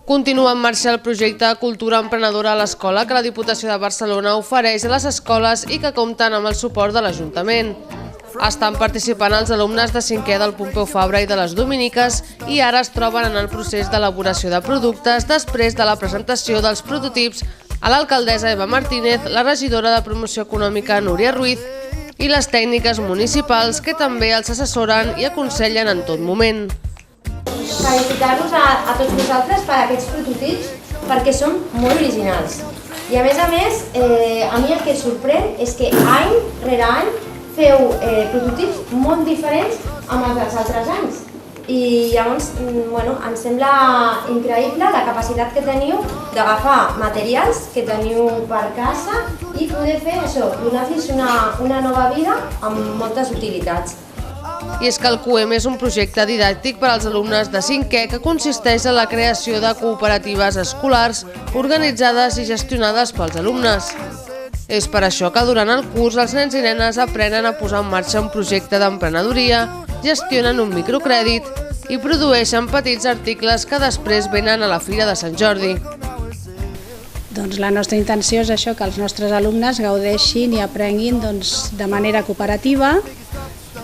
Continua en marxa el projecte Cultura Emprenedora a l'Escola que la Diputació de Barcelona ofereix a les escoles i que compten amb el suport de l'Ajuntament. Estan participant els alumnes de 5è del Pompeu Fabra i de les Dominiques i ara es troben en el procés d'elaboració de productes després de la presentació dels prototips a l'alcaldessa Eva Martínez, la regidora de Promoció Econòmica Núria Ruiz i les tècniques municipals que també els assessoren i aconsellen en tot moment. Felicitar-vos a tots vosaltres per aquests prototips perquè són molt originals. I a més, a mi el que sorprèn és que any rere any feu prototips molt diferents amb els dels altres anys. I llavors ens sembla increïble la capacitat que teniu d'agafar materials que teniu per casa i poder fer això, donar-los una nova vida amb moltes utilitats. I és que el QUEM és un projecte didàctic per als alumnes de 5è que consisteix en la creació de cooperatives escolars organitzades i gestionades pels alumnes. És per això que durant el curs els nens i nenes aprenen a posar en marxa un projecte d'emprenedoria, gestionen un microcrèdit i produeixen petits articles que després venen a la Fira de Sant Jordi. Doncs la nostra intenció és això, que els nostres alumnes gaudeixin i aprenguin de manera cooperativa,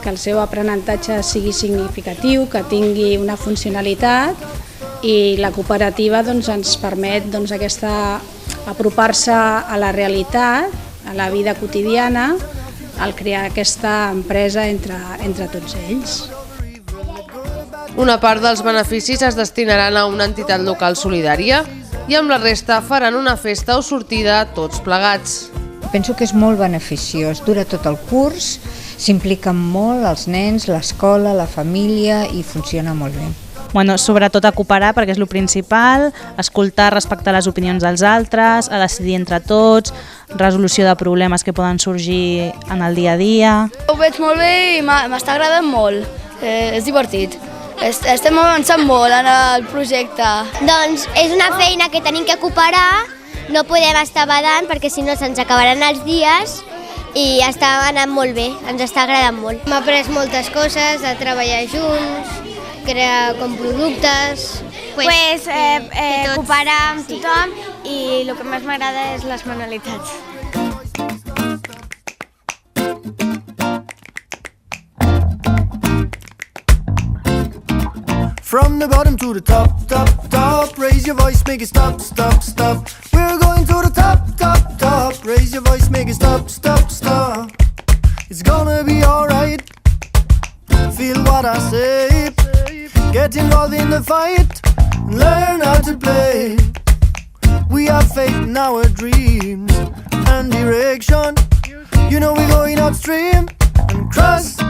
que el seu aprenentatge sigui significatiu, que tingui una funcionalitat i la cooperativa ens permet apropar-se a la realitat, a la vida quotidiana, al crear aquesta empresa entre tots ells. Una part dels beneficis es destinaran a una entitat local solidària i amb la resta faran una festa o sortida tots plegats. Penso que és molt beneficiós, dura tot el curs, s'impliquen molt els nens, l'escola, la família i funciona molt bé. Sobretot a cooperar perquè és el principal, escoltar, respectar les opinions dels altres, a decidir entre tots, resolució de problemes que poden sorgir en el dia a dia. Ho veig molt bé i m'està agradant molt, és divertit. Estem avançant molt en el projecte. Doncs és una feina que tenim que cooperar, no podem estar badant perquè si no se'ns acabaran els dies i està anant molt bé, ens està agradant molt. Hem après moltes coses, de treballar junts, crear com productes... Cooperar amb tothom i el que més m'agrada és les manualitats. From the bottom to the top, top, top, raise your voice, make it stop, stop, stop. We're going to the top, top, top, raise your voice, make it stop, stop, stop. It's gonna be alright, feel what I say, get involved in the fight, learn how to play. We have faith in our dreams and direction, you know we're going upstream and cross